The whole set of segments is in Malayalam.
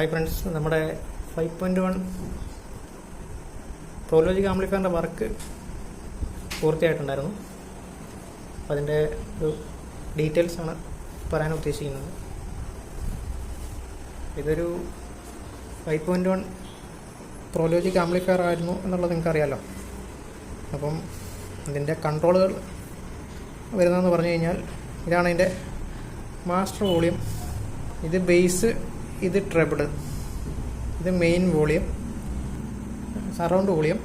ഹായ് ഫ്രണ്ട്സ്, നമ്മുടെ 5.1 പ്രോലോജിക് ആംപ്ലിഫയറിൻ്റെ വർക്ക് പൂർത്തിയായിട്ടുണ്ടായിരുന്നു. അപ്പോൾ അതിൻ്റെ ഒരു ഡീറ്റെയിൽസാണ് പറയാൻ ഉദ്ദേശിക്കുന്നത്. ഇതൊരു 5.1 പ്രോലോജിക് ആംപ്ലിഫയർ ആയിരുന്നു എന്നുള്ളത് നിങ്ങൾക്കറിയാമല്ലോ. അപ്പം ഇതിൻ്റെ കൺട്രോളുകൾ വരുന്നതെന്ന് പറഞ്ഞു കഴിഞ്ഞാൽ ഇതാണ് ഇതിൻ്റെ മാസ്റ്റർ വോളിയം, ഇത് ബേസ്, ഇത് ട്രെബിൾ, ഇത് main volume, surround volume,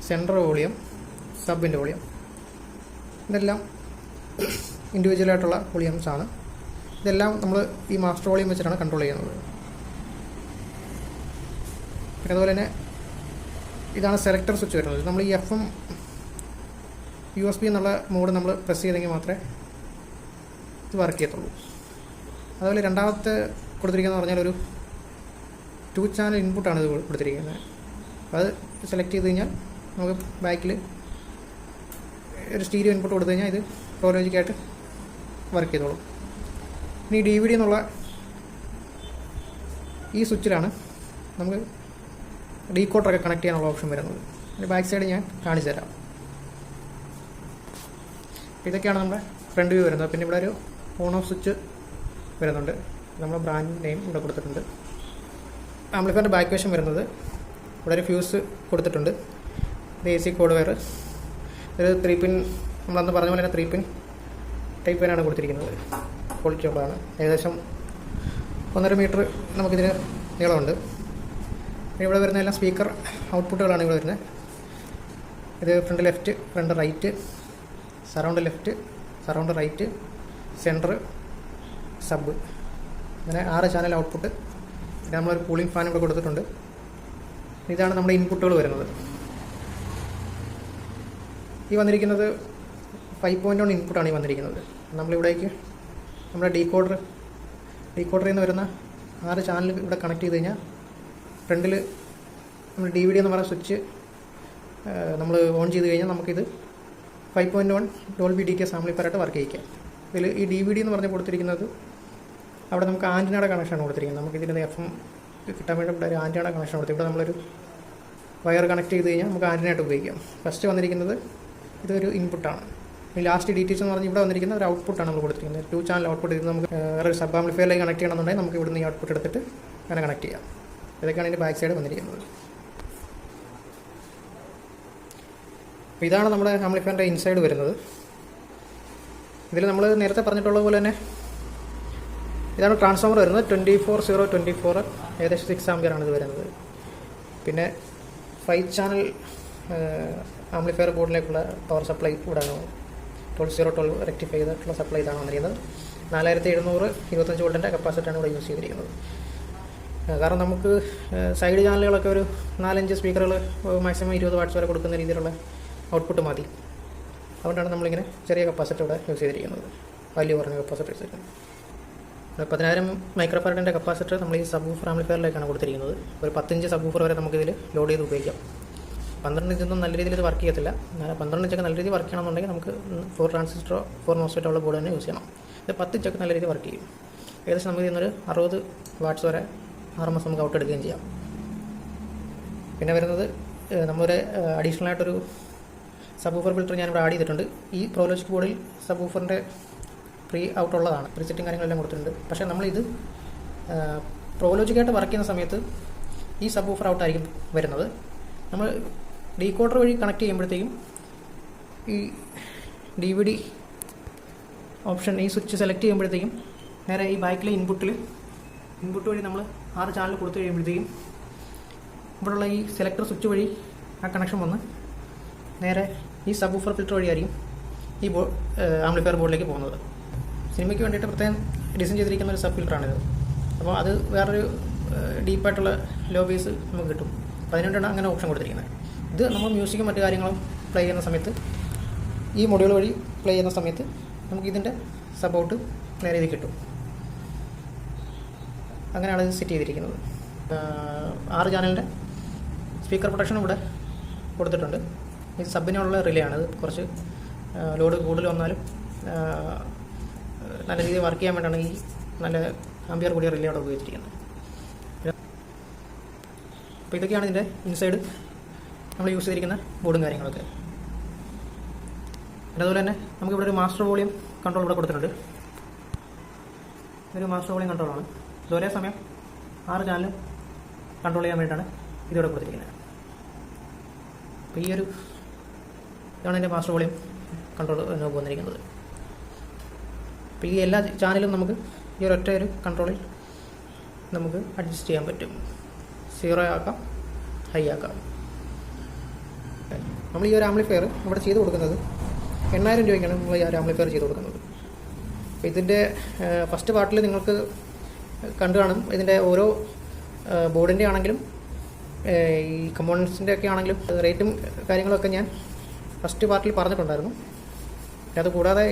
central volume, സബിൻ്റെ വോളിയം. ഇതെല്ലാം ഇൻഡിവിജ്വലായിട്ടുള്ള വോളിയംസാണ്. ഇതെല്ലാം നമ്മൾ ഈ മാസ്റ്റർ വോളിയം വെച്ചിട്ടാണ് കൺട്രോൾ ചെയ്യുന്നത്. പിന്നെ അതുപോലെ തന്നെ ഇതാണ് സെലക്ടർ സ്വിച്ച് വരുന്നത്. നമ്മൾ ഈ FM USB എന്നുള്ള മോഡ് നമ്മൾ പ്രസ് ചെയ്തെങ്കിൽ മാത്രമേ ഇത് വർക്ക് ചെയ്യത്തുള്ളൂ. അതുപോലെ രണ്ടാമത്തെ കൊടുത്തിരിക്കുന്നത് പറഞ്ഞാൽ ഒരു 2 ചാനൽ ഇൻപുട്ടാണ് ഇത് കൊടുത്തിരിക്കുന്നത്. അപ്പോൾ അത് സെലക്ട് ചെയ്ത് കഴിഞ്ഞാൽ നമുക്ക് ബാക്കിൽ ഒരു സ്റ്റീരിയോ ഇൻപുട്ട് കൊടുത്തു കഴിഞ്ഞാൽ ഇത് പ്രോലോജിക്കായിട്ട് വർക്ക് ചെയ്തോളും. ഇനി DVD എന്നുള്ള ഈ സ്വിച്ചിലാണ് നമുക്ക് ഡീകോഡറൊക്കെ കണക്ട് ചെയ്യാനുള്ള ഓപ്ഷൻ വരുന്നത്. അതിൻ്റെ ബാക്ക് സൈഡ് ഞാൻ കാണിച്ചു തരാം. ഇതൊക്കെയാണ് നമ്മുടെ ഫ്രണ്ട് വ്യൂ വരുന്നത്. പിന്നെ ഇവിടെ ഒരു ഓൺ ഓഫ് സ്വിച്ച് വരുന്നുണ്ട്. നമ്മുടെ ബ്രാൻഡ് നെയിം ഇവിടെ കൊടുത്തിട്ടുണ്ട്. ആംപ്ലിഫയറിൻ്റെ ബാക്ക് വശം വരുന്നത് ഇവിടെ ഒരു ഫ്യൂസ് കൊടുത്തിട്ടുണ്ട്. ഇത് AC കോഡ് വയർ, ഒരു 3 പിൻ, നമ്മളന്ന് പറഞ്ഞ പോലെ തന്നെ 3 പിൻ ടൈപ്പ് വയറാണ് കൊടുത്തിരിക്കുന്നത്. ക്വാളിറ്റി ഉള്ളതാണ്. ഏകദേശം 1.5 മീറ്റർ നമുക്കിതിന് നീളമുണ്ട്. ഇവിടെ വരുന്ന എല്ലാം സ്പീക്കർ ഔട്ട്പുട്ടുകളാണ് ഇവിടെ വരുന്നത്. ഇത് front left, front right, surround left, surround right, centre, sub, അങ്ങനെ 6 ചാനൽ ഔട്ട്പുട്ട്. പിന്നെ നമ്മളൊരു കൂളിംഗ് ഫാൻ ഇവിടെ കൊടുത്തിട്ടുണ്ട്. ഇതാണ് നമ്മുടെ ഇൻപുട്ടുകൾ വരുന്നത്. ഈ വന്നിരിക്കുന്നത് 5.1 ഇൻപുട്ടാണ് ഈ വന്നിരിക്കുന്നത്. നമ്മളിവിടേക്ക് നമ്മുടെ ഡീകോഡറിൽ നിന്ന് വരുന്ന 6 ചാനൽ ഇവിടെ കണക്ട് ചെയ്ത് കഴിഞ്ഞാൽ ഫ്രണ്ടിൽ നമ്മൾ DVD എന്ന് പറയുന്ന സ്വിച്ച് നമ്മൾ ഓൺ ചെയ്ത് കഴിഞ്ഞാൽ നമുക്കിത് 5.1 ഡോൾബി DTS ആംപ്ലിഫയറായിട്ട് വർക്ക് ചെയ്യിക്കാം. ഇതിൽ ഈ DVD എന്ന് പറഞ്ഞ് കൊടുത്തിരിക്കുന്നത് അവിടെ നമുക്ക് ആൻറ്റിനയുടെ കണക്ഷനാണ് കൊടുത്തിരിക്കുന്നത്. നമുക്ക് ഇതിൻ്റെ FM കിട്ടാൻ വേണ്ടി ഇവിടെ ഒരു ആൻറ്റിനയുടെ കണക്ഷൻ കൊടുത്തു. ഇവിടെ നമ്മളൊരു വയർ കണക്ട് ചെയ്ത് കഴിഞ്ഞാൽ നമുക്ക് ആൻറ്റിനായിട്ട് ഉപയോഗിക്കാം. ഫസ്റ്റ് വന്നിരിക്കുന്നത് ഇതൊരു ഇൻപുട്ടാണ്. ഈ ലാസ്റ്റ് DTS എന്ന് പറഞ്ഞ് ഇവിടെ വന്നിരിക്കുന്ന ഒരു ഔട്ട്പുട്ടാണ് നമ്മൾ കൊടുത്തിരിക്കുന്നത്. 2 ചാനൽ ഔട്ട്പുട്ട് ചെയ്ത് നമുക്ക് വേറെ സബ് ആംപ്ലിഫയറിലേക്ക് കണക്ട് ചെയ്യണമെന്നുണ്ടെങ്കിൽ നമുക്ക് ഇവിടുന്ന് ഈ ഔട്ട്പുട്ട് എടുത്തിട്ട് അങ്ങനെ കണക്ട് ചെയ്യാം. ഇതൊക്കെയാണ് ഇതിൻ്റെ ബാക്ക് സൈഡ് വന്നിരിക്കുന്നത്. അപ്പോൾ ഇതാണ് നമ്മുടെ ആംപ്ലിഫയറിൻ്റെ ഇൻസൈഡ് വരുന്നത്. ഇതിൽ നമ്മൾ നേരത്തെ പറഞ്ഞിട്ടുള്ള പോലെ തന്നെ ഇതാണ് ട്രാൻസ്ഫോമർ വരുന്നത്. 24/024, ഏകദേശം 6 ആംപിയറാണ് ഇത് വരുന്നത്. പിന്നെ 5 ചാനൽ ആംപ്ലിഫയർ ബോർഡിലേക്കുള്ള പവർ സപ്ലൈ ഇവിടെയാണ്. 12/012 റെക്ടിഫൈ ചെയ്തിട്ടുള്ള സപ്ലൈ ഇതാണ് വന്നിരിക്കുന്നത്. 4725 വോൾട്ടിൻ്റെ കപ്പാസിറ്ററാണ് ഇവിടെ യൂസ് ചെയ്തിരിക്കുന്നത്. കാരണം നമുക്ക് സൈഡ് ചാനലുകളൊക്കെ ഒരു 4-5 സ്പീക്കറുകൾ മാക്സിമം 20 വാട്ട്സ് വരെ കൊടുക്കുന്ന രീതിയിലുള്ള ഔട്ട്പുട്ട് മതി. അതുകൊണ്ടാണ് നമ്മളിങ്ങനെ ചെറിയ കപ്പാസിറ്റർ ഇവിടെ യൂസ് ചെയ്തിരിക്കുന്നത്, വലിയ കുറഞ്ഞ കപ്പാസിറ്റർ യൂസ് ചെയ്യുന്നത്. 10,000 മൈക്രോഫാരഡിൻ്റെ കപ്പാസിറ്റർ നമ്മൾ ഈ സബ് വൂഫർ ആംപ്ലിഫയറിലേക്കാണ് കൊടുത്തിരിക്കുന്നത്. ഒരു 10 ഇഞ്ച് സബ് വൂഫർ വരെ നമുക്കിതിൽ ലോഡ് ചെയ്ത് ഉപയോഗിക്കാം. 12 ഇഞ്ചൊന്നും നല്ല രീതിയിൽ ഇത് വർക്ക് ചെയ്യത്തില്ല. 12 ഇഞ്ചൊക്കെ നല്ല രീതിയിൽ വർക്ക് ചെയ്യണമെന്നുണ്ടെങ്കിൽ നമുക്ക് 4 ട്രാൻസിസ്റ്ററോ 4 മോസ്ഫെറ്റോ ഉള്ള ബോർഡ് തന്നെ യൂസ് ചെയ്യണം. ഇത് 10 ഇഞ്ചൊക്കെ നല്ല രീതിയിൽ വർക്ക് ചെയ്യും. ഏകദേശം നമുക്ക് ഇതിന്നൊരു 60 വാട്ട്സ് വരെ RMS നമുക്ക് ഔട്ട് എടുക്കുകയും ചെയ്യാം. പിന്നെ വരുന്നത് നമ്മളൊരു അഡീഷണൽ ആയിട്ടൊരു സബ് വൂഫർ ഫിൽറ്റർ ഞാനിവിടെ ആഡ് ചെയ്തിട്ടുണ്ട്. ഈ പ്രോലോജിക് ബോർഡിൽ സബ് വൂഫറിൻ്റെ പ്രീ ഔട്ട് ഉള്ളതാണ്, പ്രീ സെറ്റിംഗ് കാര്യങ്ങളെല്ലാം കൊടുത്തിട്ടുണ്ട്. പക്ഷേ നമ്മളിത് പ്രോലോജിക്കായിട്ട് വർക്ക് ചെയ്യുന്ന സമയത്ത് ഈ സബ് വൂഫർ ഔട്ടായിരിക്കും വരുന്നത്. നമ്മൾ ഡീകോഡർ വഴി കണക്ട് ചെയ്യുമ്പോഴത്തേക്കും ഈ DVD ഓപ്ഷൻ, ഈ സ്വിച്ച് സെലക്ട് ചെയ്യുമ്പോഴത്തേക്കും നേരെ ഈ ബാക്കിലെ ഇൻപുട്ട് വഴി നമ്മൾ 6 ചാനൽ കൊടുത്തു കഴിയുമ്പോഴത്തേക്കും ഇവിടെയുള്ള ഈ സെലക്ടർ സ്വിച്ച് വഴി ആ കണക്ഷൻ വന്ന് നേരെ ഈ സബ് വൂഫർ ഫിൽറ്റർ വഴിയായിരിക്കും ഈ ആംപ്ലിഫയർ ബോർഡിലേക്ക് പോകുന്നത്. സിനിമയ്ക്ക് വേണ്ടിയിട്ട് പ്രത്യേകം ഡിസൈൻ ചെയ്തിരിക്കുന്ന ഒരു സബ് ഫിൽറ്ററാണിത്. അപ്പോൾ അത് വേറൊരു ഡീപ്പായിട്ടുള്ള ലോ ബേസ് നമുക്ക് കിട്ടും. അപ്പോൾ അതിനുവേണ്ടിയാണ് അങ്ങനെ ഓപ്ഷൻ കൊടുത്തിരിക്കുന്നത്. ഇത് നമ്മൾ മ്യൂസിക്കും മറ്റു കാര്യങ്ങളും പ്ലേ ചെയ്യുന്ന സമയത്ത്, ഈ മൊഡ്യൂൾ വഴി പ്ലേ ചെയ്യുന്ന സമയത്ത് നമുക്കിതിൻ്റെ സബ് ഔട്ട് നേരെ ഇത് കിട്ടും. അങ്ങനെയാണ് ഇത് സെറ്റ് ചെയ്തിരിക്കുന്നത്. 6 ചാനലിൻ്റെ സ്പീക്കർ പ്രൊട്ടക്ഷനും ഇവിടെ കൊടുത്തിട്ടുണ്ട്. ഇത് സബിനുള്ള റിലേ ആണ്. ഇത് കുറച്ച് ലോഡ് കൂടുതൽ വന്നാലും നല്ല രീതിയിൽ വർക്ക് ചെയ്യാൻ വേണ്ടിയാണ് ഈ നല്ല ആംബിയർ കൂടിയ റിലേ അവിടെ ഉപയോഗിച്ചിരിക്കുന്നത്. അപ്പോൾ ഇതൊക്കെയാണ് ഇതിൻ്റെ ഇൻസൈഡ് നമ്മൾ യൂസ് ചെയ്തിരിക്കുന്ന ബോർഡും കാര്യങ്ങളൊക്കെ. പിന്നെ അതുപോലെ തന്നെ നമുക്കിവിടെ ഒരു മാസ്റ്റർ വോളിയം കൺട്രോൾ ഇവിടെ കൊടുത്തിട്ടുണ്ട്. ഒരു മാസ്റ്റർ വോളിയം കൺട്രോളാണ്. ഇത് ഒരേ സമയം 6 ചാനലും കൺട്രോൾ ചെയ്യാൻ വേണ്ടിയിട്ടാണ് ഇതിവിടെ കൊടുത്തിരിക്കുന്നത്. അപ്പോൾ ഈ ഒരു ഇതാണ് എൻ്റെ മാസ്റ്റർ വോളിയം കൺട്രോൾ വന്നിരിക്കുന്നത്. അപ്പോൾ ഈ എല്ലാ ചാനലും നമുക്ക് ഈ ഒരൊറ്റ ഒരു കൺട്രോളിൽ നമുക്ക് അഡ്ജസ്റ്റ് ചെയ്യാൻ പറ്റും. 0 ആക്കാം, ഹൈ ആക്കാം. നമ്മൾ ഈ ഒരു ആംപ്ലിഫയർ ഇവിടെ ചെയ്ത് കൊടുക്കുന്നത് 8000 രൂപയ്ക്കാണ് നമ്മൾ ഈ ഒരു ആംപ്ലിഫയർ ചെയ്ത് കൊടുക്കുന്നത്. അപ്പോൾ ഇതിൻ്റെ ഫസ്റ്റ് പാർട്ടിൽ നിങ്ങൾക്ക് കണ്ടു കാണും. ഇതിൻ്റെ ഓരോ ബോർഡിൻ്റെ ആണെങ്കിലും ഈ കമ്പോണൻസിൻ്റെ ഒക്കെ ആണെങ്കിലും റേറ്റും കാര്യങ്ങളൊക്കെ ഞാൻ ഫസ്റ്റ് പാർട്ടിൽ പറഞ്ഞിട്ടുണ്ടായിരുന്നു. അതുകൂടാതെ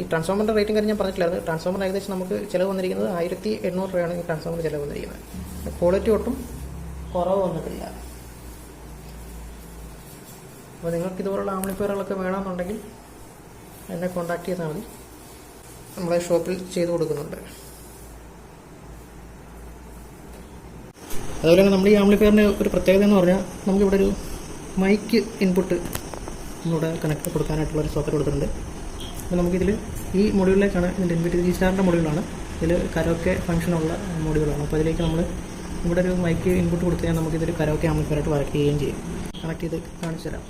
ഈ ട്രാൻസ്ഫോമറിൻ്റെ റേറ്റും കാര്യം ഞാൻ പറഞ്ഞിട്ടില്ലായിരുന്നു. ട്രാൻസ്ഫോമർ ഏകദേശം നമുക്ക് ചിലവ് വന്നിരിക്കുന്നത് 1800 രൂപയാണ് ഈ ട്രാൻസ്ഫോമർ ചിലവ് വന്നിരിക്കുന്നത്. ക്വാളിറ്റി ഒട്ടും കുറവ് വന്നിട്ടില്ല. അപ്പോൾ നിങ്ങൾക്ക് ഇതുപോലുള്ള ആംപ്ലിഫയറുകളൊക്കെ വേണമെന്നുണ്ടെങ്കിൽ എന്നെ കോൺടാക്ട് ചെയ്താൽ മതി. നമ്മളെ ഷോപ്പിൽ ചെയ്ത് കൊടുക്കുന്നുണ്ട്. അതുപോലെ തന്നെ നമ്മൾ ഈ ആംപ്ലിഫയറിൻ്റെ ഒരു പ്രത്യേകത എന്ന് പറഞ്ഞാൽ നമുക്കിവിടെ ഒരു മൈക്ക് ഇൻപുട്ട് നമ്മളിവിടെ കണക്ട് കൊടുക്കാനായിട്ടുള്ളൊരു സോക്കറ്റ് കൊടുത്തിട്ടുണ്ട്. അപ്പോൾ നമുക്കിതിൽ ഈ മൊഡ്യൂളിലേക്കാണ് ഇതിൻ്റെ ഇൻപുട്ട്. ഈ സ്റ്റാറിൻ്റെ മൊഡ്യൂളാണ്. ഇതിൽ കരോക്കെ ഫംഗ്ഷനുള്ള മൊഡ്യൂളാണ്. അപ്പോൾ അതിലേക്ക് നമ്മൾ ഇവിടെ ഒരു മൈക്ക് ഇൻപുട്ട് കൊടുത്തു കഴിഞ്ഞാൽ നമുക്കിതൊരു കരോക്കെ ആംപ്ലിഫയറായിട്ട് വർക്ക് ചെയ്യുകയും ചെയ്യും. കണക്ട് ചെയ്ത് കാണിച്ചു തരാം.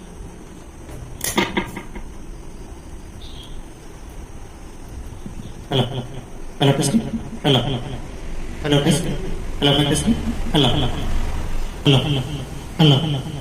Hello, testing. Hello, testing. Hello, testing. Hello, hello.